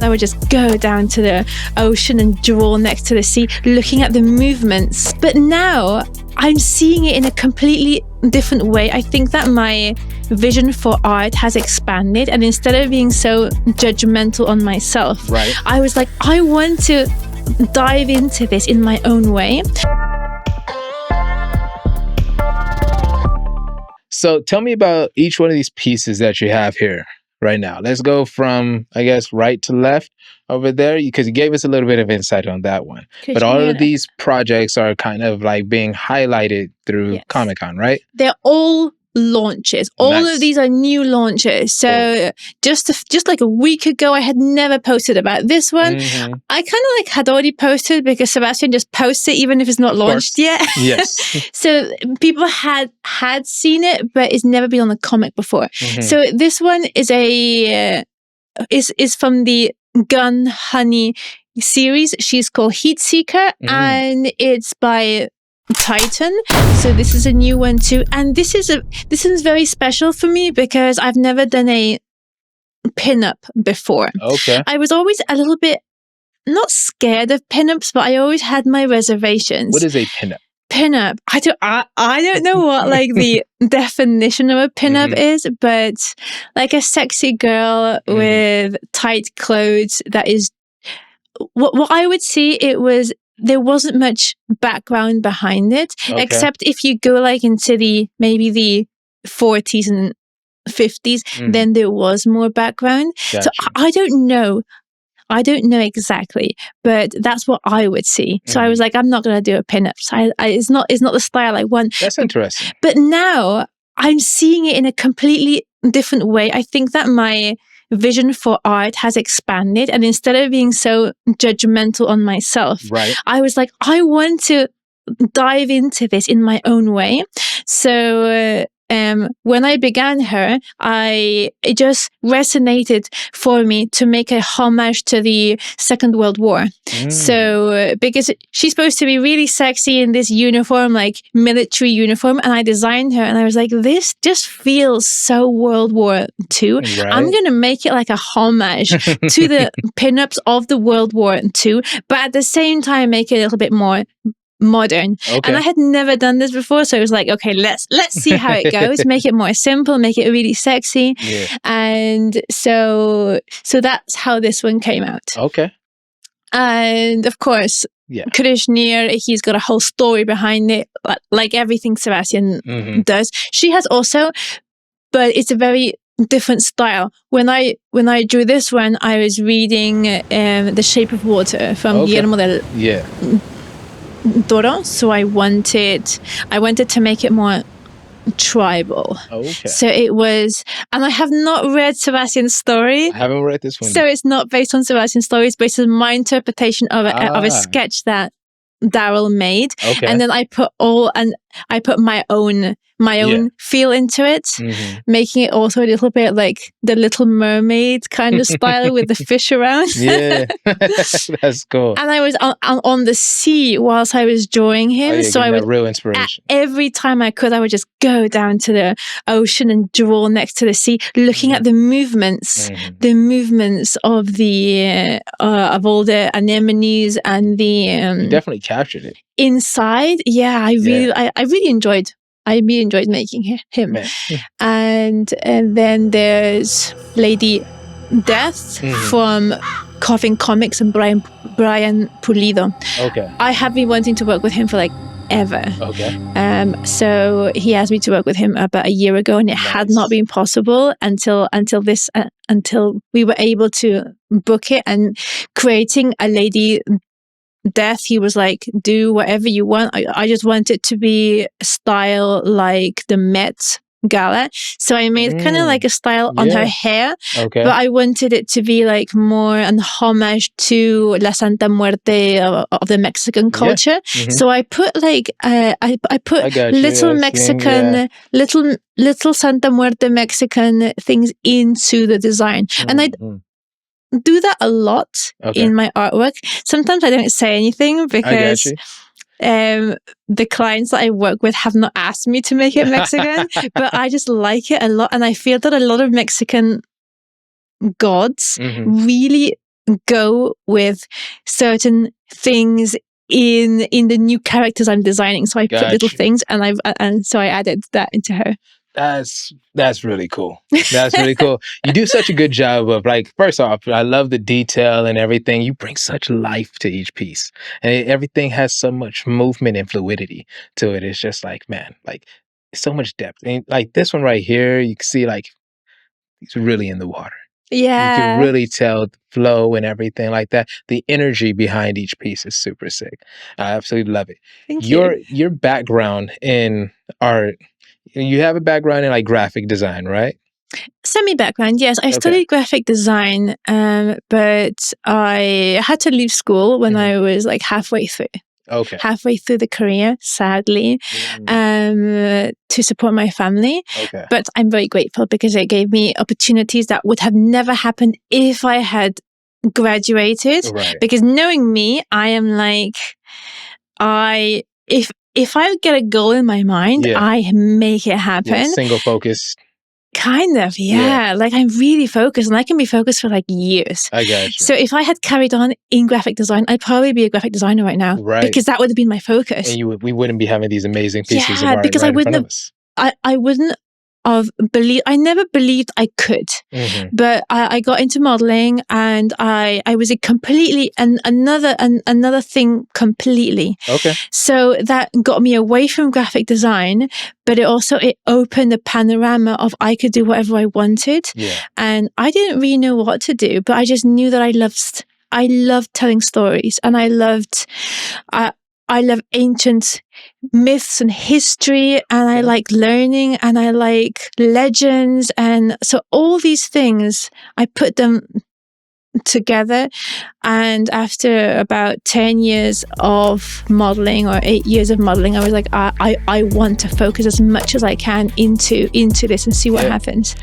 I would just go down to the ocean and draw next to the sea, looking at the movements. But now I'm seeing it in a completely different way. I think that my vision for art has expanded, and instead of being so judgmental on myself, Right. I was like, I want to dive into this in my own way. So tell me about each one of these pieces that you have here right now. Let's go from, I guess, right to left over there, because you gave us a little bit of insight on that one. But all of these projects are kind of like being highlighted through Comic-Con, right? They're all launches. All of these are new launches. So just like a week ago, I had never posted about this one. I kind of like had already posted because Sebastian just posts it even if it's not launched yet. Yes. So people had seen it, but it's never been on a comic before. So this one is is from the Gun Honey series. She's called Heat Seeker, and it's by Titan. So this is a new one too, and this is very special for me because I've never done a pinup before. Okay. I was always a little bit not scared of pinups, but I always had my reservations. What is a pinup? Pinup. I don't know what like the definition of a pinup is, but like a sexy girl with tight clothes that is what I would see. There wasn't much background behind it, except if you go like into maybe the 40s and 50s, then there was more background. Gotcha. So I don't know. I don't know exactly, but that's what I would see. So I was like, I'm not going to do a pinup. So it's not the style I want. That's interesting. But now I'm seeing it in a completely different way. I think that my vision for art has expanded, and instead of being so judgmental on myself, I was like, I want to dive into this in my own way. So when I began her, it just resonated for me to make a homage to the Second World War. So because she's supposed to be really sexy in this uniform, like military uniform, and I designed her and I was like, this just feels so World War II. I'm gonna make it like a homage to the pinups of the World War II, but at the same time make it a little bit more modern. And I had never done this before, so I was like, okay, let's see how it goes. Make it more simple, make it really sexy. And so that's how this one came out. And of course, Krishneer, he's got a whole story behind it, like everything Sebastian does. She has also, but it's a very different style. When I drew this one, I was reading The Shape of Water from Guillermo del Toro, so I wanted to make it more tribal. So it was, and I have not read Sebastian's story. I haven't read this one. So it's not based on Sebastian's story, it's based on my interpretation of a sketch that Daryl made. And then I put my own feel into it, making it also a little bit like the Little Mermaid kind of style with the fish around. That's cool. And I was on the sea whilst I was drawing him, so I would real inspiration. Every time I could, I would just go down to the ocean and draw next to the sea, looking at the movements, of the of all the anemones and the. You definitely captured it inside. I really enjoyed. I really enjoyed making him. And then there's Lady Death from Coughing Comics and Brian Pulido. I have been wanting to work with him for like ever. So he asked me to work with him about a year ago, and it had not been possible until we were able to book it. And creating a Lady Death, he was like, do whatever you want. I just want it to be a style like the Met Gala. So I made kind of like a style on her hair, but I wanted it to be like more an homage to La Santa Muerte of the Mexican culture. So I put like I put little Mexican, little Santa Muerte Mexican things into the design, and I do that a lot in my artwork. Sometimes I don't say anything because the clients that I work with have not asked me to make it Mexican, but I just like it a lot, and I feel that a lot of Mexican gods really go with certain things in the new characters I'm designing. So I put little things, and so I added that into her. That's really cool. That's really cool. You do such a good job of, like, first off, I love the detail and everything. You bring such life to each piece, and everything has so much movement and fluidity to it. It's just like, man, like, so much depth. And like this one right here, you can see like he's really in the water. Yeah. You can really tell the flow and everything like that. The energy behind each piece is super sick. I absolutely love it. Thank you. Your background in art, you have a background in like graphic design, right? Semi-background, yes. I studied graphic design, but I had to leave school when I was like halfway through. Halfway through the career, sadly, to support my family. But I'm very grateful because it gave me opportunities that would have never happened if I had graduated. Because knowing me, I am like, if I get a goal in my mind, I make it happen. Single focus. Kind of, yeah. Like I'm really focused, and I can be focused for like years. I got you. So if I had carried on in graphic design, I'd probably be a graphic designer right now, because that would have been my focus. And we wouldn't be having these amazing pieces of art because right I wouldn't in front of us. I wouldn't have believed. I never believed I could, but I got into modeling, and I was a completely another thing completely. So that got me away from graphic design, but it opened a panorama of I could do whatever I wanted, and I didn't really know what to do, but I just knew that I loved telling stories, and I love ancient myths and history, and I like learning, and I like legends. And so all these things, I put them together. And after about 10 years of modeling, or 8 years of modeling, I was like, I want to focus as much as I can into this and see what happens.